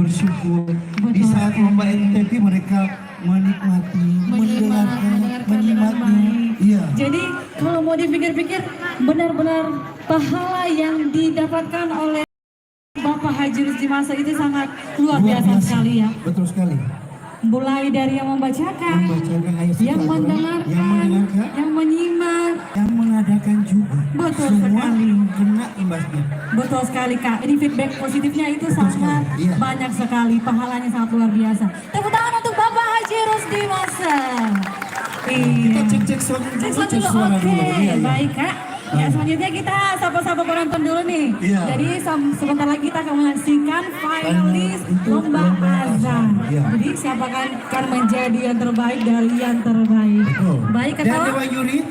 bersyukur. Di saat lomba MTQ mereka menikmati, mendengarkan. Iya. Jadi kalau mau dipikir-pikir benar-benar pahala yang didapatkan oleh Bapak Haji Rusdi Masa itu sangat luar biasa sekali ya. Betul sekali. Mulai dari yang membacakan, yang mendengarkan, yang menyimak, yang mengadakan juga. Betul semua sekali. Kena imbasnya. Betul sekali Kak. Jadi feedback positifnya itu sangat banyak sekali, pahalanya sangat luar biasa. Tepuk tangan untuk Bapak Haji Rusdi Masa. Kita cek suara dulu. Oke, baik Kak. Ya selanjutnya kita sapa-sapa penonton dulu nih. Jadi sebentar lagi kita akan menyaksikan finalis lomba azan. Jadi siapa akan menjadi yang terbaik dari yang terbaik. Baik Kak. Dan Dewan Juri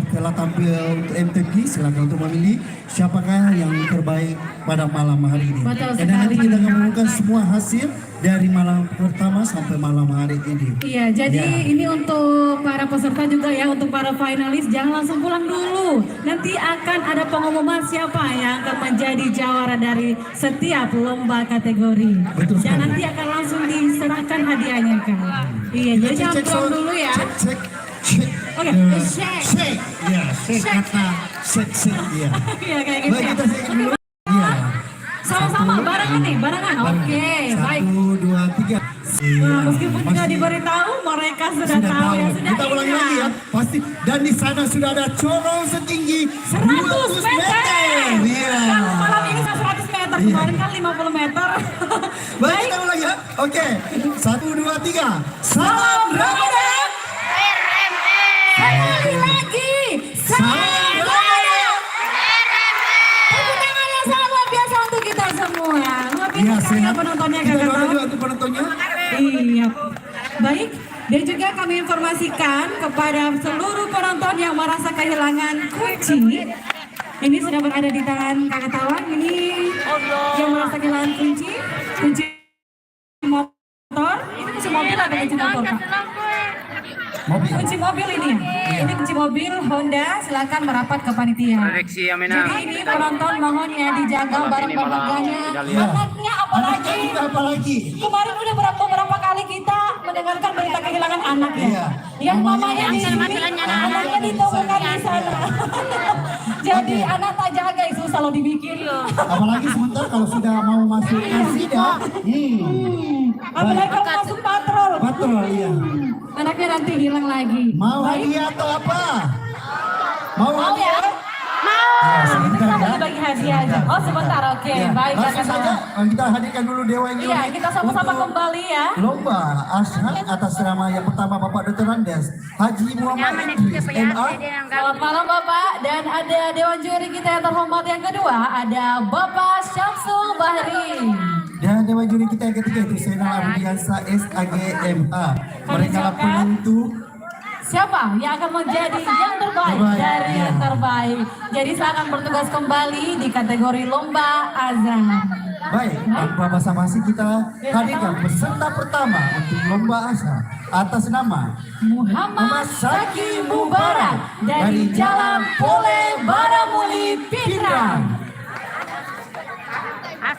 telah tampil untuk MTQ, silakan untuk memilih siapakah yang terbaik pada malam hari ini. Dan nanti kita akan mengumumkan semua hasil dari malam pertama sampai malam hari ini. Iya, jadi ini untuk para peserta juga ya, untuk para finalis jangan langsung pulang dulu. Nanti akan ada pengumuman siapa yang akan menjadi jawara dari setiap lomba kategori. Betul. Dan nanti akan langsung diserahkan hadiahnya Kak. Iya, jadi jangan pulang dulu ya. Oke, shake. Ya, shake kata shake ya. Iya kayak gitu. Baik, kita shake dulu. Iya. Sama-sama barengan nih, barengan. Oke, baik. 1, 2, 3. Nah, meskipun tidak diberitahu, mereka sudah tahu ya, sudah kita ulangi lagi ya, pasti. Dan di sana sudah ada corong setinggi 100 meter. Iya. Malam ini 100 meter, kemarin kan 50 meter. Baik, kita ulangi ya. Oke, 1, 2, 3. Salam Ramadan. Sekali lagi. Salam Ramadan. Tepuk tangan yang sangat luar biasa untuk kita semua. Luar biasa ya penontonnya Kita Kakak doa tahu. juga untuk penontonnya. Iya. Baik. Dan juga kami informasikan kepada seluruh penonton yang merasa kehilangan kunci. Ini sudah berada di tangan Kakak Tawan. Ini yang merasa kehilangan kunci motor. Ini kunci mobil atau kunci motor Kak? Kunci mobil ini ya? Ini kunci mobil Honda, silakan merapat ke panitia. Jadi ini penonton mohon ya dijaga barang berharganya. Anaknya apalagi? Kemarin udah berapa kali kita mendengarkan berita kehilangan anak ya. Yang mamanya di sini, anaknya ditemukan di sana. Jadi anak tak jaga itu selalu dibikin. Apalagi sebentar kalau sudah mau masuk kasida. Apalagi kalau masuk patrol. Patrol, iya. Anaknya nanti hilang lagi. Mau hadiah atau apa? Mau ya? hadiah? Itu kita bagi hadiah aja. Oh sebentar, oke. Baik. Langsung saja kita hadirkan dulu Dewan Juri. Iya, kita sama-sama kembali ya. Lomba Azan atas nama yang pertama Bapak Dr. Andes Haji Muhammad Idris MA. Selamat malam Bapak. Dan ada Dewan Juri kita yang terhormat yang kedua, ada Bapak Syamsul Bahri. Dan Dewan Juri kita yang ketiga itu Senal Ardiansa SAGMA. Mereka lah penentu siapa yang akan menjadi yang terbaik dari yang terbaik. Jadi saya akan bertugas kembali di kategori lomba azan. Baik, tanpa basa-basi kita hadirkan peserta pertama untuk lomba azan atas nama Muhammad Saki Mubarak dari Jalan Pole Baramuli Pindrang.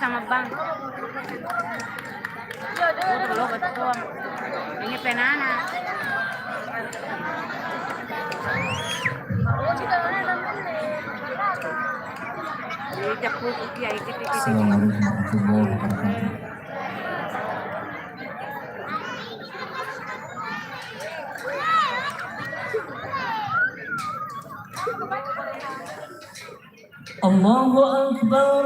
Sama bang. Dulu betul. Ini penana. Assalamualaikum warahmatullahi wabarakatuh. Allahu Akbar,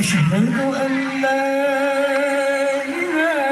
أشهد أن لا إله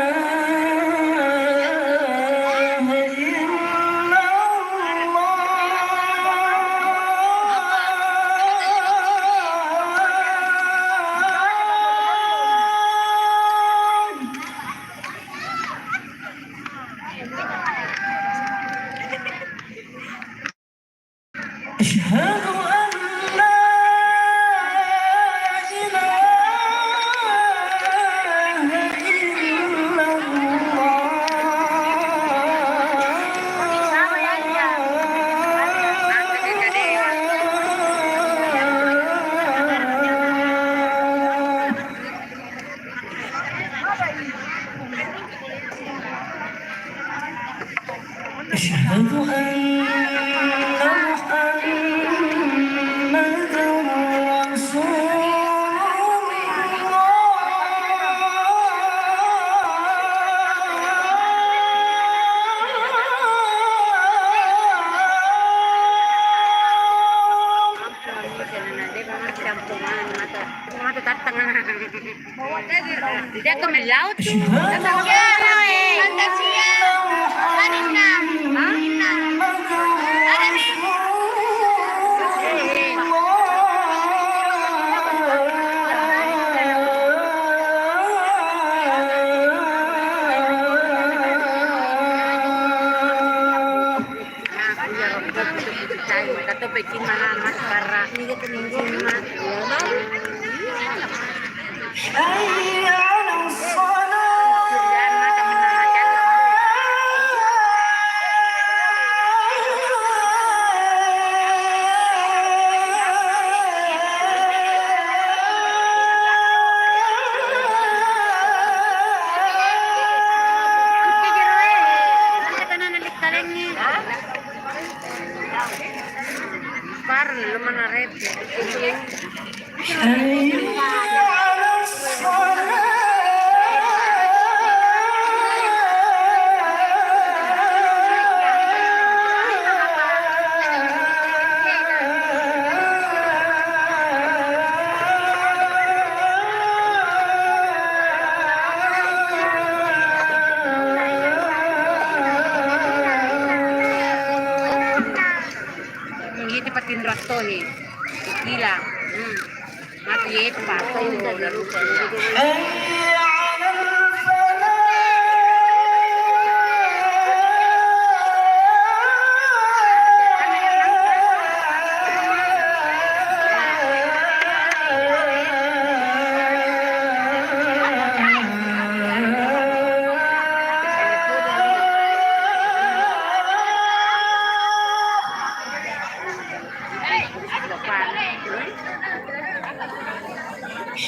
Tama to tatang. Dia ko melaut. Kata bikin mana maskara. Ini ketinggian mas. Par, lu mana red? Hindi patin rakto ni. Gila. Mati pa.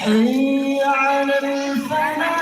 حي على الفلاح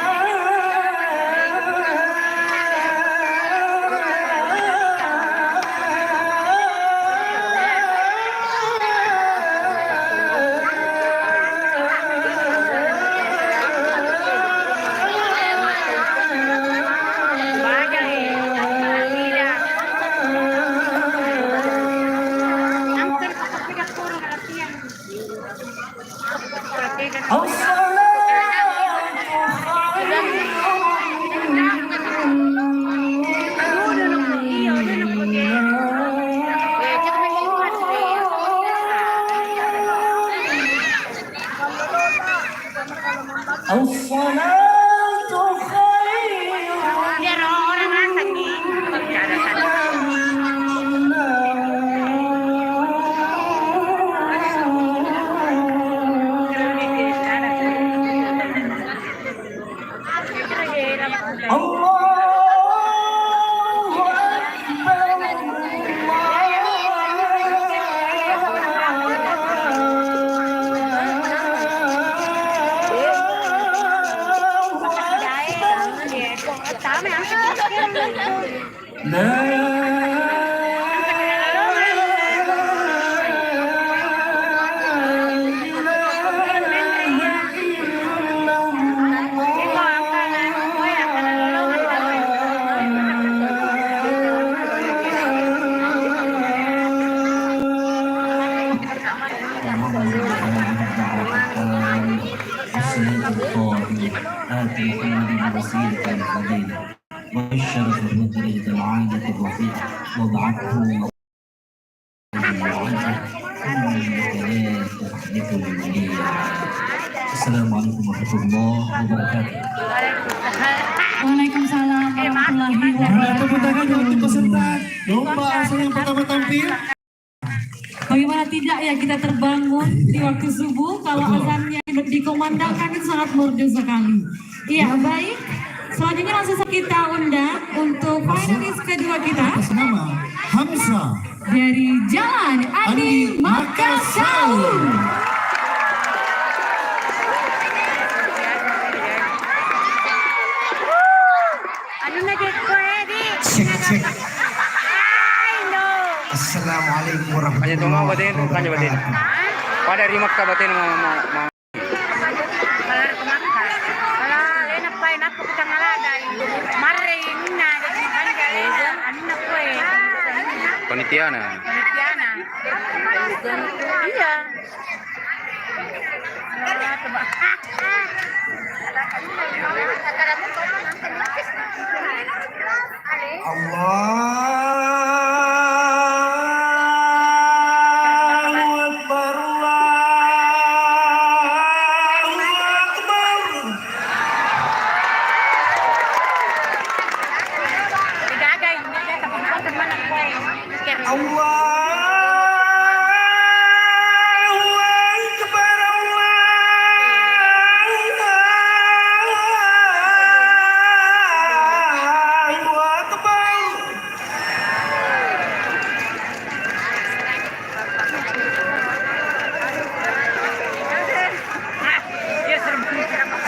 الصلاة خير Biar orang rasa nih. والشرف والدرجة العالية الرفيعة وضعته إنك لا تخلف المولى. السلام عليكم ورحمة الله وبركاته. Waalaikumsalam warahmatullahi Tepuk wabarakatuh. tangan untuk peserta lomba asal yang pertama tampil. Bagaimana tidak ya kita terbangun di waktu subuh kalau azannya dikumandangkan itu sangat merdu sekali. Iya baik. Selanjutnya langsung saja kita undang untuk finalis kedua kita Atas nama Hamzah dari Jalan Andi Makassar. Ano na dito ko Eddie? Cek. Ay no. Assalamualaikum Kanya warahmatullahi tumawa batin, kanya batin. Pada rimak ka batin mga Kalar kumakas. Kala enak pa enak po kita ngaladay. Maring na kan kaya ano na po eh. panitia na. Panitiana. Iya. coba. Allahu Akbar, Allahu Akbar. Digagay, tapos teman ako eh. Allahu Akbar, Allahu Akbar.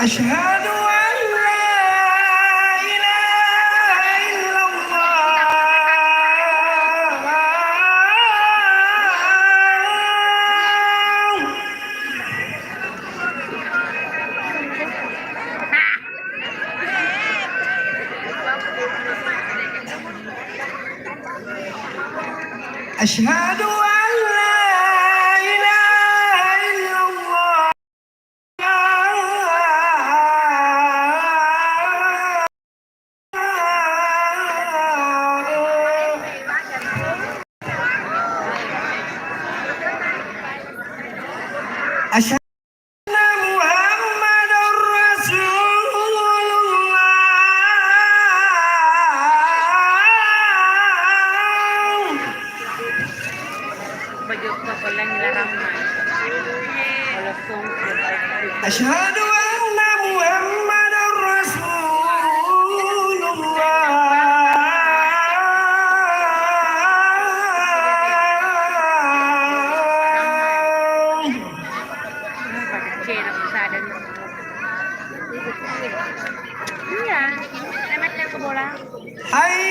أشهد أن لا إله إلا الله. أشهد أن لا إله إلا الله. أشهد أن محمدا رسول الله. Baju pala nilarang na. Wala song. أشهد أن محمدا رسول الله. Cina usada na. Iya, namat lang ko bola. حي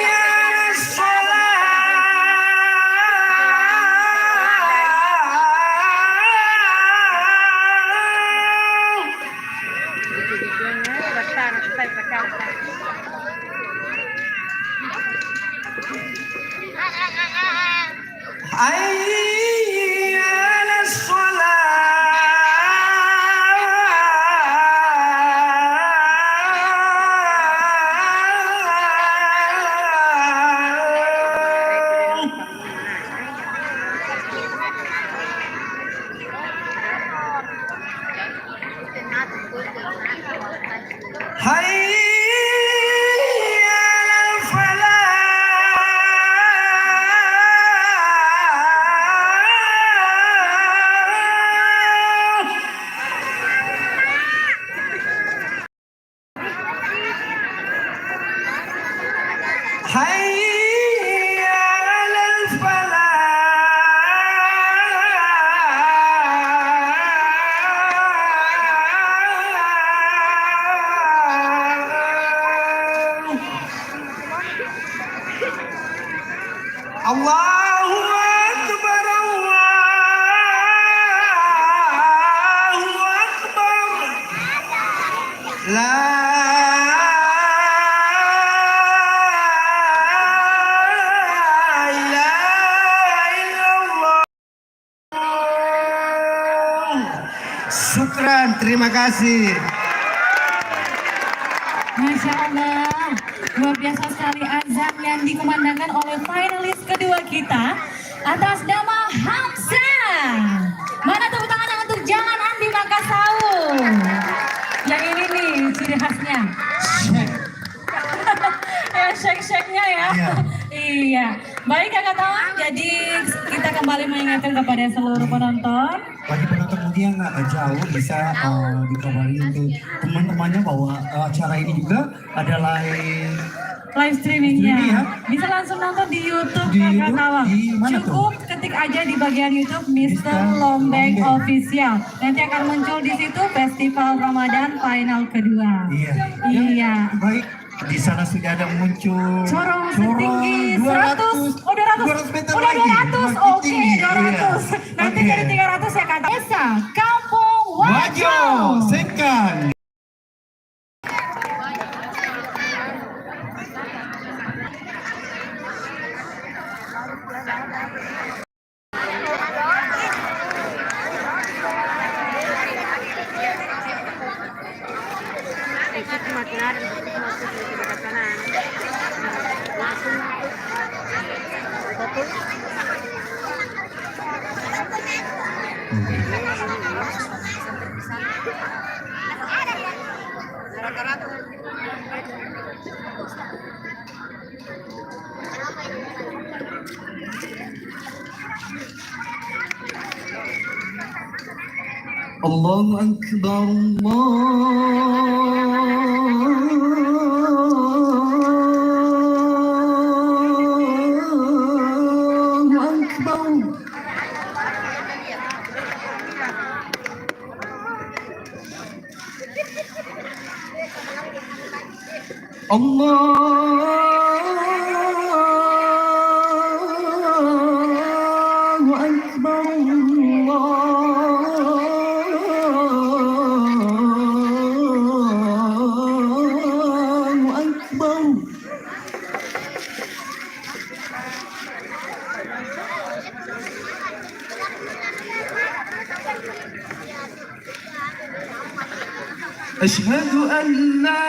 على الصلاة. Video-videonya besar, saya besar. حي على الصلاة. حي على الفلاح. حي على الفلاح. الله أكبر، الله أكبر. لا إله إلا الله. Syukran, terima kasih. Masya Allah, luar biasa sekali azan yang dikumandangkan oleh finalis kedua kita atas nama Hamzah. Mana tepuk tangannya untuk Jangan Andi Makassau. Yang ini nih ciri khasnya. Ya shake-shake-nya ya. Iya. Iya. Baik Kakak Tawan, jadi kita kembali mengingatkan kepada seluruh penonton. Bagi penonton mungkin yang nggak jauh bisa dikabari untuk teman-temannya bahwa acara ini juga ada Live streamingnya Streaming ya. bisa langsung nonton di YouTube Di Kakak YouTube, Tawang. di mana Cukup ketik aja di bagian YouTube Mr. Lombeng Official. Nanti akan muncul di situ Festival Ramadan final kedua. Iya. Iya. Baik, di sana sudah ada muncul Corong setinggi 100, 200 meter udah lagi. 200, Makin oke tinggi. 200. Iya. Nanti Oke. dari 300 ya kata Desa Kampung Wajo. Wajo, Sekan. Allahu Akbar, Allahu Akbar. Allahu Akbar, Allahu Akbar. أشهد أن لا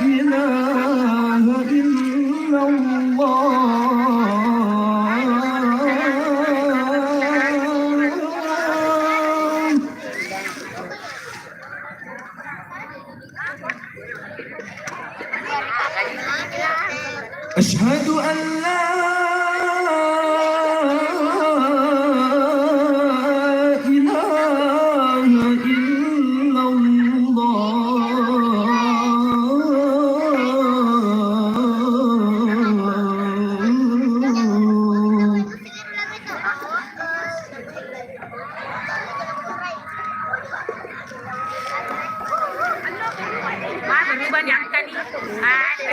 إله إلا الله. أشهد أن لا إله إلا الله.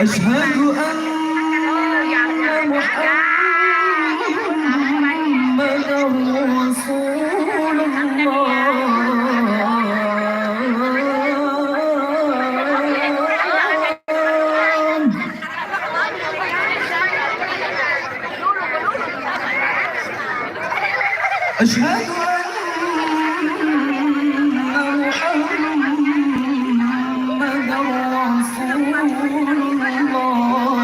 أشهد أن محمدا رسول الله. أشهد أن محمدا رسول الله.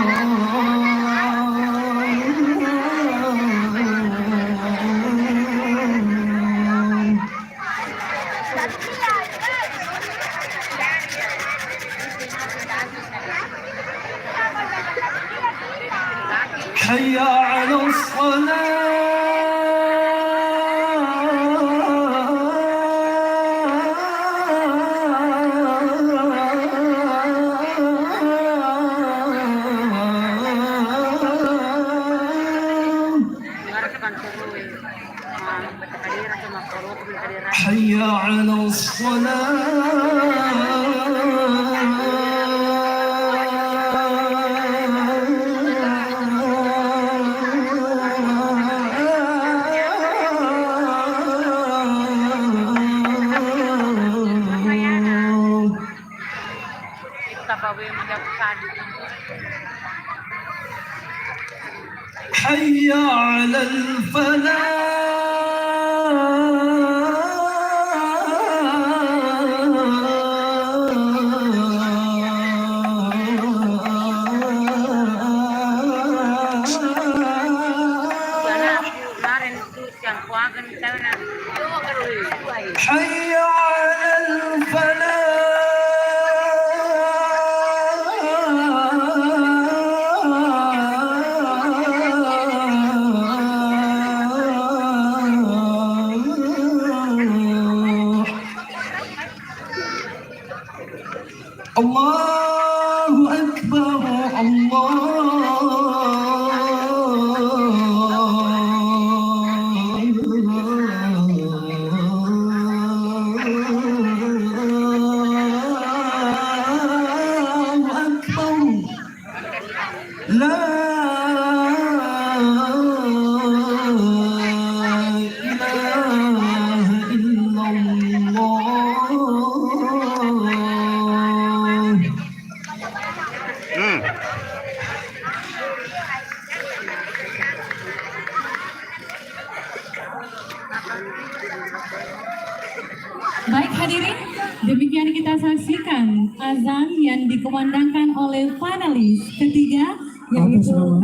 حي على الصلاة. حي على الصلاة. حي على الفلاح. حي على الفلاح. الله أكبر، الله أكبر. لا إله إلا الله. Baik hadirin, demikian kita saksikan azan yang dikumandangkan oleh panelis ketiga, yaitu